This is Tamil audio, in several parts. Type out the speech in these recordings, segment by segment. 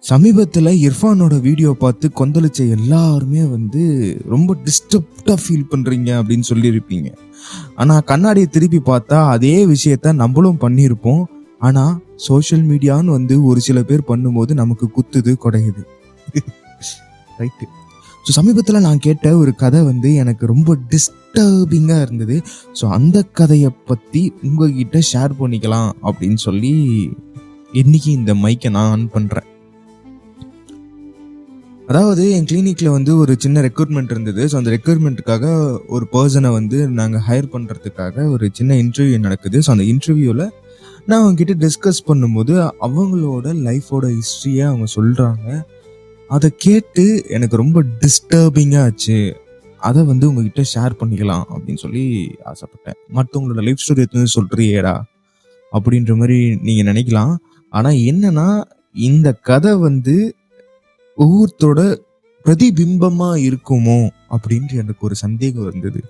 சமீபத்தில் இர்ஃபானோட வீடியோ பார்த்து கொந்தளிச்ச எல்லாருமே ரொம்ப டிஸ்டர்ப்டாக ஃபீல் பண்ணுறீங்க அப்படின்னு சொல்லியிருப்பீங்க. ஆனால் கண்ணாடியை திருப்பி பார்த்தா அதே விஷயத்த நம்மளும் பண்ணியிருப்போம். ஆனால் சோஷியல் மீடியான்னு ஒரு சில பேர் பண்ணும்போது நமக்கு குத்துது குடையுது. ரைட்டு. ஸோ சமீபத்தில் நான் கேட்ட ஒரு கதை எனக்கு ரொம்ப டிஸ்டர்பிங்காக இருந்தது. ஸோ அந்த கதையை பற்றி உங்ககிட்ட ஷேர் பண்ணிக்கலாம் அப்படின்னு சொல்லி இன்னைக்கு இந்த மைக்கை நான் ஆன் பண்ணுறேன். அதாவது என் கிளினிக்கில் ஒரு சின்ன ரெக்ரூட்மெண்ட் இருந்தது. ஸோ அந்த ரெக்ரூட்மெண்ட்டுக்காக ஒரு பர்சனை நாங்கள் ஹையர் பண்ணுறதுக்காக ஒரு சின்ன இன்டர்வியூ நடக்குது. ஸோ அந்த இன்டர்வியூவில் நான் அவங்ககிட்ட டிஸ்கஸ் பண்ணும்போது அவங்களோட லைஃபோட ஹிஸ்ட்ரியை அவங்க சொல்கிறாங்க. அதை கேட்டு எனக்கு ரொம்ப டிஸ்டர்பிங்காக ஆச்சு. அதை உங்ககிட்ட ஷேர் பண்ணிக்கலாம் அப்படின்னு சொல்லி ஆசைப்பட்டேன். மற்றவங்களோட லைஃப் ஸ்டோரி எடுத்து சொல்கிறியேடா அப்படின்ற மாதிரி நீங்கள் நினைக்கலாம். ஆனால் என்னன்னா, இந்த கதை ஒவ்வொருத்தரோட பிரதிபிம்பமா இருக்குமோ அப்படின்ற எனக்கு ஒரு சந்தேகம் இருந்தது.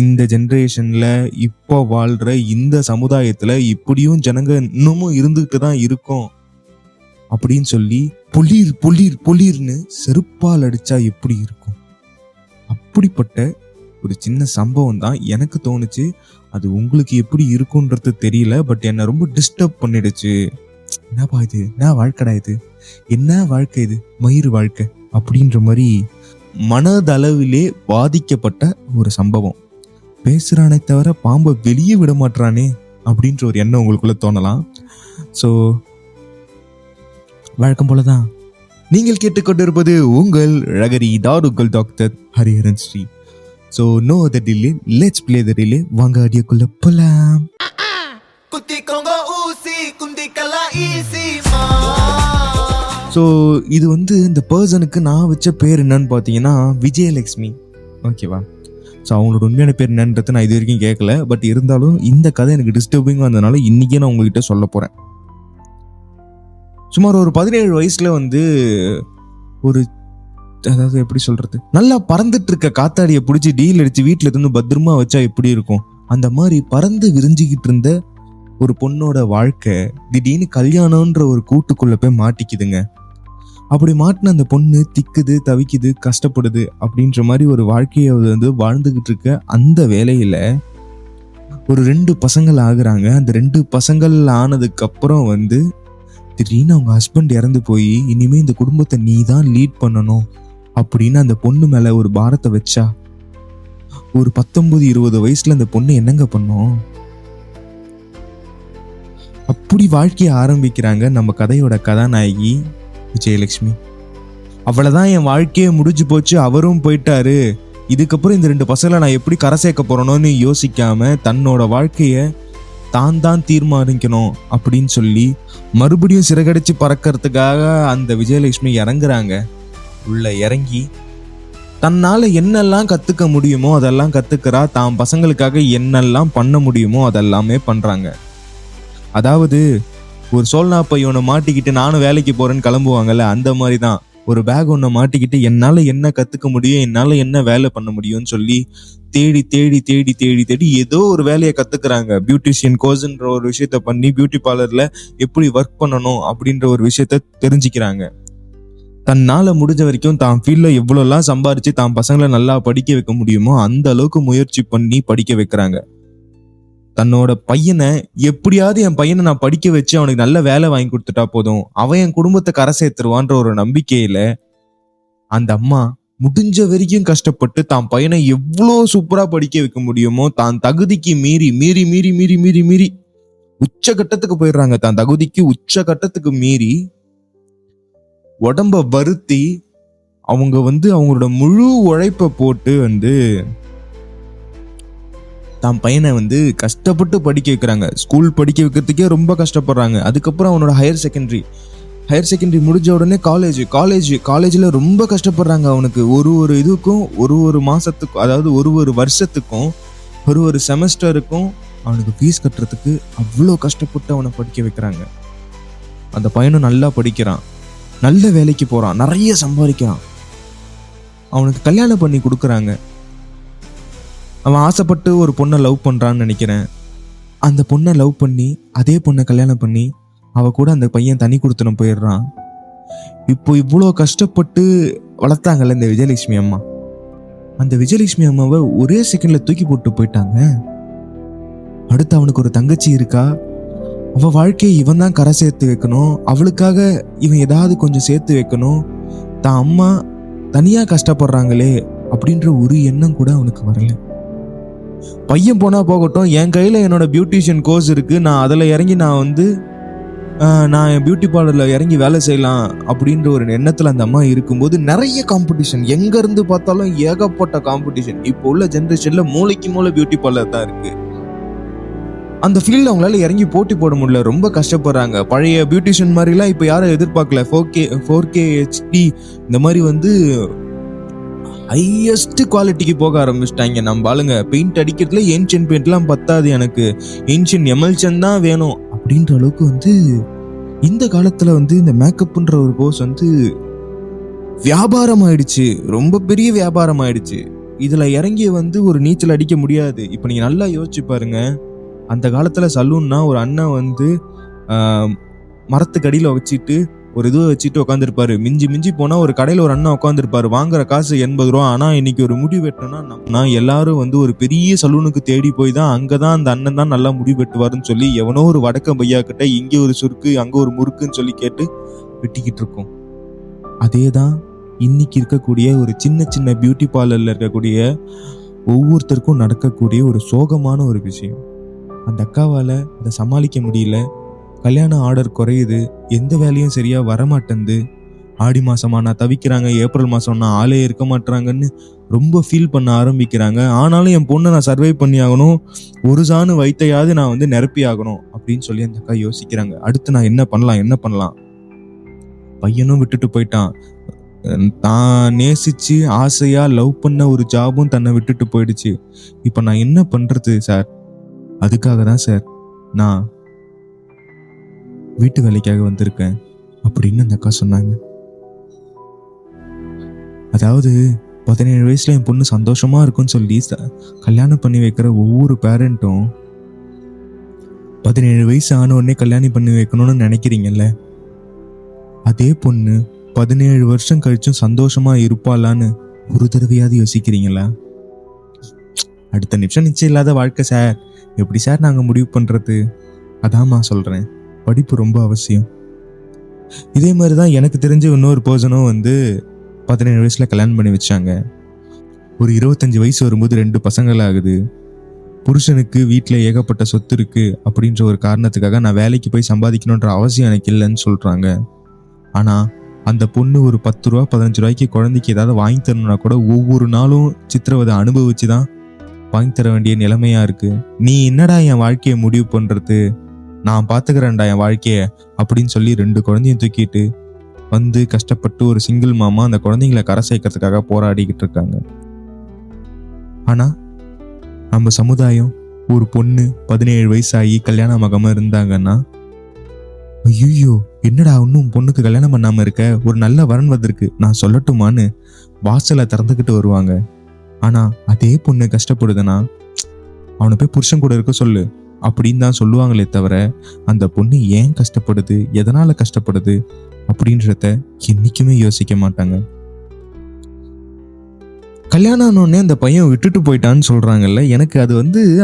இந்த ஜென்ரேஷன்ல இப்போ வாழ்ற இந்த சமுதாயத்துல இப்படியும் ஜனங்க இன்னமும் இருந்துகிட்டு தான் இருக்கோம் அப்படின்னு சொல்லி பொலிர் பொலிர் பொலிர்னு செருப்பால் அடிச்சா எப்படி இருக்கும், அப்படிப்பட்ட ஒரு சின்ன சம்பவம் தான் எனக்கு தோணுச்சு. அது உங்களுக்கு எப்படி இருக்குன்றது தெரியல, பட் என்னை ரொம்ப டிஸ்டர்ப் பண்ணிடுச்சு. என்னப்பா இது, என்ன வாழ்க்கடா இது, என்ன வாழ்க்கை இது, மயிறு வாழ்க்கை அப்படின்ற மாதிரி மனதளவிலே பாதிக்கப்பட்ட ஒரு சம்பவம். பேசுறானே தவிர பாம்பை வெளியே விட மாட்டானே அப்படின்ற ஒரு எண்ணம் உங்களுக்குள்ள தோணலாம். ஸோ வழக்கம் போலதான் நீங்கள் கேட்டுக்கொண்டிருப்பது உங்கள் ரகரி உங்கள் doctor Hariharan Sri. So no other delay, let's play the delay. வாங்க ஆடியோக்குள்ள போலாம். ஸோ இது இந்த பர்சனுக்கு நான் வச்ச பேர் என்னன்னு பார்த்தீங்கன்னா விஜயலட்சுமி. ஓகேவா? ஸோ அவங்களோட உண்மையான பேர் என்னன்றது நான் இது வரைக்கும் கேட்கல. பட் இருந்தாலும் இந்த கதை எனக்கு டிஸ்டர்பிங்காக இருந்ததுனால இன்றைக்கே நான் உங்ககிட்ட சொல்ல போகிறேன். சுமார் ஒரு 17 வயசில் ஒரு, அதாவது எப்படி சொல்கிறது, நல்லா பறந்துட்டு இருக்க காத்தாடியை பிடிச்சி டீல் அடித்து வீட்டில் இருந்து பத்திரமா வச்சா எப்படி இருக்கும், அந்த மாதிரி பறந்து விரிஞ்சிக்கிட்டு இருந்த ஒரு பொண்ணோட வாழ்க்கை திடீர்னு கல்யாணம்ன்ற ஒரு கூட்டுக்குள்ள போய் மாட்டிக்குதுங்க. அப்படி மாட்டின அந்த பொண்ணு திக்குது, தவிக்குது, கஷ்டப்படுது அப்படின்ற மாதிரி ஒரு வாழ்க்கையை வாழ்ந்துகிட்டு இருக்க அந்த வேலையில ஒரு 2 பசங்கள் ஆகுறாங்க. அந்த 2 பசங்கள் ஆனதுக்கு அப்புறம் திடீர்னு அவங்க ஹஸ்பண்ட் இறந்து போய் இனிமே இந்த குடும்பத்தை நீ தான் லீட் பண்ணணும் அப்படின்னு அந்த பொண்ணு மேல ஒரு பாரத்தை வச்சா, ஒரு 19-20 வயசுல அந்த பொண்ணு என்னங்க பண்ணும்? அப்படி வாழ்க்கையை ஆரம்பிக்கிறாங்க நம்ம கதையோட கதாநாயகி விஜயலட்சுமி. அவ்வளவுதான், என் வாழ்க்கையே முடிஞ்சு போச்சு, அவரும் போயிட்டாரு, இதுக்கப்புறம் இந்த 2 பசங்களை நான் எப்படி கரை சேர்க்க போறேனோன்னு யோசிக்காம தன்னோட வாழ்க்கைய தான் தீர்மானிக்கணும் அப்படின்னு சொல்லி மறுபடியும் சிறகடிச்சு பறக்கிறதுக்காக அந்த விஜயலட்சுமி இறங்குறாங்க. உள்ள இறங்கி தன்னால என்னெல்லாம் கத்துக்க முடியுமோ அதெல்லாம் கத்துக்கிறா. தான் பசங்களுக்காக என்னெல்லாம் பண்ண முடியுமோ அதெல்லாமே பண்றாங்க. அதாவது ஒரு சோல்னா பையனை மாட்டிக்கிட்டு நானும் வேலைக்கு போறேன்னு கிளம்புவாங்கல்ல, அந்த மாதிரி தான் ஒரு பேக் ஒன்றை மாட்டிக்கிட்டு என்னால என்ன கத்துக்க முடியும், என்னால என்ன வேலை பண்ண முடியும்னு சொல்லி தேடி தேடி தேடி தேடி தேடி ஏதோ ஒரு வேலையை கத்துக்கிறாங்க. பியூட்டிஷியன் கோர்ஸ்ன்ற ஒரு விஷயத்த பண்ணி பியூட்டி பார்லர்ல எப்படி ஒர்க் பண்ணணும் அப்படின்ற ஒரு விஷயத்த தெரிஞ்சுக்கிறாங்க. தன்னால முடிஞ்ச வரைக்கும் தான் ஃபீல்ட்ல எவ்வளோலாம் சம்பாரிச்சு தான் பசங்களை நல்லா படிக்க வைக்க முடியுமோ அந்த அளவுக்கு முயற்சி பண்ணி படிக்க வைக்கிறாங்க. தன்னோட பையனை எப்படியாவது, என் பையனை நான் படிக்க வச்சு அவனுக்கு நல்ல வேலை வாங்கி கொடுத்துட்டா போதும், அவன் என் குடும்பத்தை கரை சேர்த்துருவான்ற ஒரு நம்பிக்கையில அந்த அம்மா முடிஞ்ச வரைக்கும் கஷ்டப்பட்டு தான் பையனை எவ்வளோ சூப்பரா படிக்க வைக்க முடியுமோ தான் தகுதிக்கு மீறி மீறி மீறி மீறி மீறி மீறி உச்சகட்டத்துக்கு போயிடுறாங்க. தான் தகுதிக்கு உச்சகட்டத்துக்கு மீறி உடம்ப வருத்தி அவங்க அவங்களோட முழு உழைப்பை போட்டு தான் பையனை கஷ்டப்பட்டு படிக்க வைக்கிறாங்க. ஸ்கூல் படிக்க வைக்கிறதுக்கே ரொம்ப கஷ்டப்படுறாங்க. அதுக்கப்புறம் அவனோட ஹையர் செகண்டரி முடிஞ்ச உடனே காலேஜில் ரொம்ப கஷ்டப்படுறாங்க. அவனுக்கு ஒரு இதுக்கும் ஒரு மாசத்துக்கும், அதாவது ஒரு வருஷத்துக்கும் ஒரு செமஸ்டருக்கும் அவனுக்கு ஃபீஸ் கட்டுறதுக்கு அவ்வளோ கஷ்டப்பட்டு அவனை படிக்க வைக்கிறாங்க. அந்த பையனும் நல்லா படிக்கிறான், நல்ல வேலைக்கு போறான், நிறைய சம்பாதிக்கிறான். அவனுக்கு கல்யாணம் பண்ணி கொடுக்குறாங்க. அவன் ஆசைப்பட்டு ஒரு பொண்ணை லவ் பண்றான்னு நினைக்கிறேன். அந்த பொண்ணை லவ் பண்ணி அதே பொண்ணை கல்யாணம் பண்ணி அவ கூட அந்த பையன் தனி கொடுத்தனம் போயிடுறான். இப்போ இவ்வளோ கஷ்டப்பட்டு வளர்த்தாங்கல்ல இந்த விஜயலட்சுமி அம்மா, அந்த விஜயலட்சுமி அம்மாவை ஒரே செகண்ட்ல தூக்கி போட்டு போயிட்டாங்க. அடுத்து அவனுக்கு ஒரு தங்கச்சி இருக்கா, அவ வாழ்க்கையை இவன் தான் கரை சேர்த்து வைக்கணும், அவளுக்காக இவன் ஏதாவது கொஞ்சம் சேர்த்து வைக்கணும். தான் அம்மா தனியா கஷ்டப்படுறாங்களே அப்படின்ற ஒரு எண்ணம் கூட அவனுக்கு வரல. பையன் போனா போகட்டும், என் கையில என்னோட பியூட்டிஷியன் கோர்ஸ் இருக்கு, நான் அதில் இறங்கி நான் என் பியூட்டி பார்லர்ல இறங்கி வேலை செய்யலாம் அப்படின்ற ஒரு எண்ணத்துல அந்த அம்மா இருக்கும்போது நிறைய காம்படிஷன், எங்க இருந்து பார்த்தாலும் ஏகப்பட்ட காம்படிஷன். இப்போ உள்ள ஜென்ரேஷன்ல மூளைக்கு மூளை பியூட்டி பார்லர் தான் இருக்கு. அந்த ஃபீல்டு அவங்களால இறங்கி போட்டி போட முடியல, ரொம்ப கஷ்டப்படுறாங்க. பழைய பியூட்டிஷியன் மாதிரிலாம் இப்போ யாரும் எதிர்பார்க்கல. 4K HD இந்த மாதிரி ஹையஸ்ட் குவாலிட்டிக்கு போக ஆரம்பிச்சிட்டாங்க. நம்ம ஆளுங்க பெயிண்ட் அடிக்கிறதுல ஏன்ஷியன் பெயிண்ட்லாம் பத்தாது, எனக்கு ஏன்ஷியன் எமல்ஷன் தான் வேணும் அப்படின்ற அளவுக்கு இந்த காலத்துல இந்த மேக்கப்ன்ற ஒரு கோர்ஸ் வியாபாரம் ஆயிடுச்சு, ரொம்ப பெரிய வியாபாரம் ஆயிடுச்சு. இதுல இறங்கி ஒரு நீச்சல் அடிக்க முடியாது. இப்ப நீங்க நல்லா யோசிச்சு பாருங்க, அந்த காலத்துல சலூன்னா ஒரு அண்ணன் மரத்துக்கு அடியில வச்சுட்டு ஒரு இதுவை வச்சுட்டு உட்காந்துருப்பாரு. மிஞ்சி போனா ஒரு கடையில ஒரு அண்ணன் உட்காந்துருப்பாரு, வாங்குற காசு 80 ரூபா. ஆனா இன்னைக்கு ஒரு முடி வெட்டணும்னா எல்லாரும் ஒரு பெரிய சலூனுக்கு தேடி போய் தான், அங்கதான் அந்த அண்ணன் தான் நல்லா முடி வெட்டுவாருன்னு சொல்லி எவனோ ஒரு வடக்க பையா கிட்ட இங்க ஒரு சுருக்கு அங்க ஒரு முறுக்குன்னு சொல்லி கேட்டு வெட்டிக்கிட்டு இருக்கோம். அதேதான் இன்னைக்கு இருக்கக்கூடிய ஒரு சின்ன சின்ன பியூட்டி பார்லர்ல இருக்கக்கூடிய ஒவ்வொருத்தருக்கும் நடக்கக்கூடிய ஒரு சோகமான ஒரு விஷயம். அந்த அக்காவால அதை சமாளிக்க முடியல. கல்யாண ஆர்டர் குறையுது, எந்த வேலையும் சரியா வரமாட்டேங்குது. ஆடி மாசமா தவிக்கிறாங்க, ஏப்ரல் மாசம்னா ஆளே இருக்க மாட்டாங்கன்னு ரொம்ப ஃபீல் பண்ண ஆரம்பிக்கிறாங்க. ஆனாலும் என் பொண்ணை நான் சர்வை பண்ணி ஆகணும், ஒரு சாணு வயித்தையாவது நான் நிரப்பி ஆகணும் அப்படின்னு சொல்லி அந்த அக்கா யோசிக்கிறாங்க. அடுத்து நான் என்ன பண்ணலாம். பையனும் விட்டுட்டு போயிட்டான், தான் நேசிச்சு ஆசையா லவ் பண்ண ஒரு ஜாபும் தன்னை விட்டுட்டு போயிடுச்சு. இப்ப நான் என்ன பண்றது சார்? அதுக்காக தான் சார் நான் வீட்டு வேலைக்காக வந்திருக்கேன் அப்படின்னு அந்த அக்கா சொன்னாங்க. அதாவது 17 வயசுல என் பொண்ணு சந்தோஷமா இருக்குன்னு சொல்லி கல்யாணம் பண்ணி வைக்கிற ஒவ்வொரு பேரண்ட்டும் 17 வயசு ஆன உடனே கல்யாணம் பண்ணி வைக்கணும்னு நினைக்கிறீங்கல்ல, அதே பொண்ணு 17 வருஷம் கழிச்சும் சந்தோஷமா இருப்பாளான்னு ஒரு தடவையாவது யோசிக்கிறீங்களா? அடுத்த நிமிஷம் நிச்சயம் இல்லாத வாழ்க்கை சார், எப்படி சார் நாங்க முடிவு பண்றது? அதாம்மா சொல்றேன், படிப்பு ரொம்ப அவசியம். இதே மாதிரிதான் எனக்கு தெரிஞ்ச இன்னொரு பர்சனும் 17 வயசுல கல்யாணம் பண்ணி வச்சாங்க. ஒரு 25 வயசு வரும்போது 2 பசங்கள் ஆகுது. புருஷனுக்கு வீட்டுல ஏகப்பட்ட சொத்து இருக்கு அப்படின்ற ஒரு காரணத்துக்காக நான் வேலைக்கு போய் சம்பாதிக்கணுன்ற அவசியம் எனக்கு இல்லைன்னு சொல்றாங்க. ஆனா அந்த பொண்ணு ஒரு 10 ரூபா 15 ரூபாய்க்கு குழந்தைக்கு ஏதாவது வாங்கி தரணும்னா கூட ஒவ்வொரு நாளும் சித்திரவதை அனுபவிச்சுதான் வாங்கி தர வேண்டிய நிலைமையா இருக்கு. நீ என்னடா என் வாழ்க்கையை முடிவு பண்றது, நான் பாத்துக்கிறேன்டா என் வாழ்க்கைய அப்படின்னு சொல்லி 2 குழந்தையும் தூக்கிட்டு கஷ்டப்பட்டு ஒரு சிங்கிள் மாமா அந்த குழந்தைங்களை கரை சேர்க்கறதுக்காக போராடிக்கிட்டு இருக்காங்க. ஆனா நம்ம சமுதாயம் ஒரு பொண்ணு 17 வயசாகி கல்யாணம் ஆகாம இருந்தாங்கன்னா, ஐயோ என்னடா இன்னும் பொண்ணுக்கு கல்யாணம் பண்ணாம இருக்க, ஒரு நல்ல வரன் வந்திருக்கு நான் சொல்லட்டுமான்னு வாசலை திறந்துக்கிட்டு வருவாங்க. ஆனா அதே பொண்ணு கஷ்டப்படுதுன்னா, அவனை போய் புருஷன் கூட இருக்க சொல்லு அப்படின்னு தான் சொல்லுவாங்களே தவிர, அந்த பொண்ணு ஏன் கஷ்டப்படுது, எதனால கஷ்டப்படுது அப்படின்றத என்னைக்குமே யோசிக்க மாட்டாங்க. கல்யாணம் ஆனோடனே அந்த பையன் விட்டுட்டு போயிட்டான்னு சொல்றாங்கல்ல, எனக்கு அது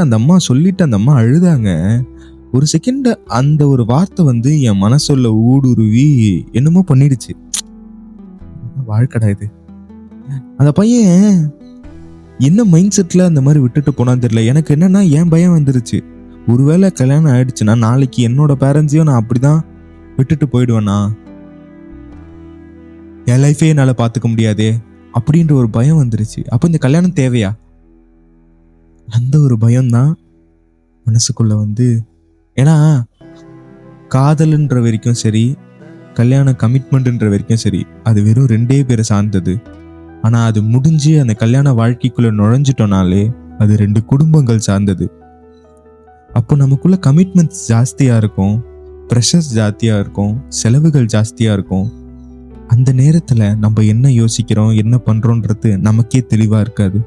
அந்த அம்மா சொல்லிட்டு அந்த அம்மா அழுதாங்க. ஒரு செகண்ட் அந்த ஒரு வார்த்தை என் மனசுல ஊடுருவி என்னமோ பண்ணிடுச்சு. வாழ்க்கடா இது. அந்த பையன் என்ன மைண்ட் செட்ல அந்த மாதிரி விட்டுட்டு போனான்னு தெரியல. எனக்கு என்னன்னா என் பயம் வந்துருச்சு, ஒருவேளை கல்யாணம் ஆயிடுச்சுன்னா நாளைக்கு என்னோட பேரண்ட்ஸையும் நான் அப்படிதான் விட்டுட்டு போயிடுவேனா, என் லைஃபே என்னால பாத்துக்க முடியாதே அப்படின்ற ஒரு பயம் வந்துருச்சு. அப்ப இந்த கல்யாணம் தேவையா, அந்த ஒரு பயம்தான் மனசுக்குள்ள ஏன்னா காதல்ன்ற வரைக்கும் சரி, கல்யாண கமிட்மெண்ட்ன்ற வரைக்கும் சரி, அது வெறும் 2 பேரை சார்ந்தது. ஆனா அது முடிஞ்சு அந்த கல்யாண வாழ்க்கைக்குள்ள நுழைஞ்சிட்டோம்னாலே அது 2 குடும்பங்கள் சார்ந்தது. அப்போ நமக்குள்ள கமிட்மெண்ட்ஸ் ஜாஸ்தியா இருக்கும், ப்ரெஷர்ஸ் ஜாஸ்தியா இருக்கும், செலவுகள் ஜாஸ்தியா இருக்கும். அந்த நேரத்துல நம்ம என்ன யோசிக்கிறோம் என்ன பண்றோன்றது நமக்கே தெளிவா இருக்காது.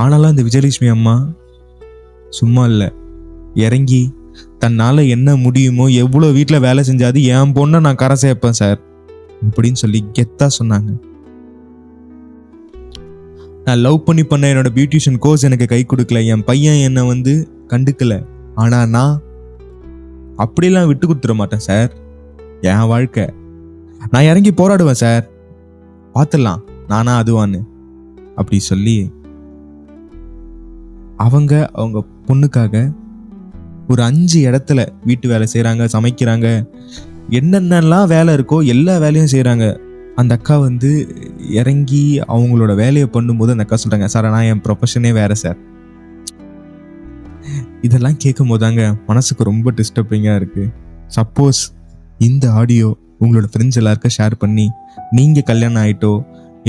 ஆனாலும் அந்த விஜயலட்சுமி அம்மா சும்மா இல்லை, இறங்கி தன்னால் என்ன முடியுமோ எவ்வளோ வீட்டில் வேலை செஞ்சாது என் பொண்ணை நான் கரை சேர்ப்பேன் சார் அப்படின்னு சொல்லி கெத்தா சொன்னாங்க. நான் லவ் பண்ண என்னோட பியூட்டிஷியன் கோர்ஸ் எனக்கு கை கொடுக்கல, என் பையன் என்னை வந்து கண்டுக்கல, ஆனால் நான் அப்படிலாம் விட்டு கொடுத்துட மாட்டேன் சார். என் வாழ்க்கை நான் இறங்கி போராடுவேன் சார், பார்த்துடலாம் நானா அதுவான்னு அப்படி சொல்லி அவங்க பொண்ணுக்காக ஒரு 5 இடத்துல வீட்டு வேலை செய்கிறாங்க, சமைக்கிறாங்க, என்னென்னலாம் வேலை இருக்கோ எல்லா வேலையும் செய்கிறாங்க. அந்த அக்கா வந்து இறங்கி அவங்களோட வேலையை பண்ணும்போது அந்த அக்கா சொல்கிறாங்க, சார் நான் என் ப்ரொஃபஷனே வேறு சார். இதெல்லாம் கேட்கும் போதாங்க மனசுக்கு ரொம்ப டிஸ்டர்பிங்காக இருக்குது. சப்போஸ் இந்த ஆடியோ உங்களோட ஃப்ரெண்ட்ஸ் எல்லாருக்கும் ஷேர் பண்ணி நீங்கள் கல்யாணம் ஆகிட்டோ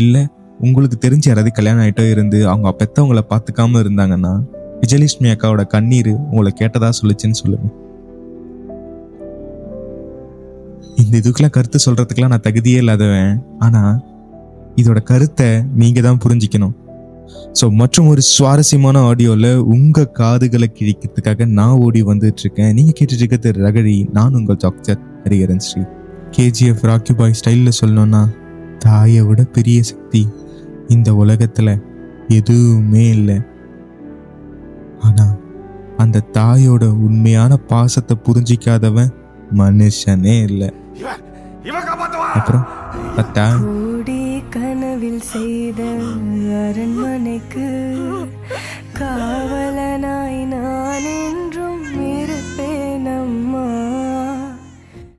இல்லை உங்களுக்கு தெரிஞ்ச யாராவது கல்யாணம் ஆகிட்டோ இருந்து அவங்க பெற்றவங்களை பார்த்துக்காம இருந்தாங்கன்னா விஜயலட்சுமி அக்காவோட கண்ணீர் உங்களை கேட்டதா சொல்லுச்சுன்னு சொல்லுங்க. இந்த இதுக்கெல்லாம் கருத்து சொல்றதுக்கெல்லாம் நான் தகுதியே இல்லாதவன், ஆனால் இதோட கருத்தை நீங்க தான் புரிஞ்சிக்கணும். ஸோ மற்றும் ஒரு சுவாரஸ்யமான ஆடியோவில் உங்கள் காதுகளை கிழிக்கிறதுக்காக நான் ஓடி வந்துட்டு இருக்கேன். நீங்கள் கேட்டுட்டு இருக்கிறது ரகழி, நான் உங்கள் டாக்டர் ஹரிஹரன் ஸ்ரீ. KGF ராக்கி பாய் ஸ்டைலில் சொல்லணும்னா, தாயை விட பெரிய சக்தி இந்த உலகத்தில் எதுவுமே இல்லை. ஆனால் அந்த தாயோட உண்மையான பாசத்தை புரிஞ்சிக்காதவன் மனுஷனே இல்லை. அப்புறம் பத்தா கனவில் செய்த அரண்மனைக்கு காவலனாய் நான்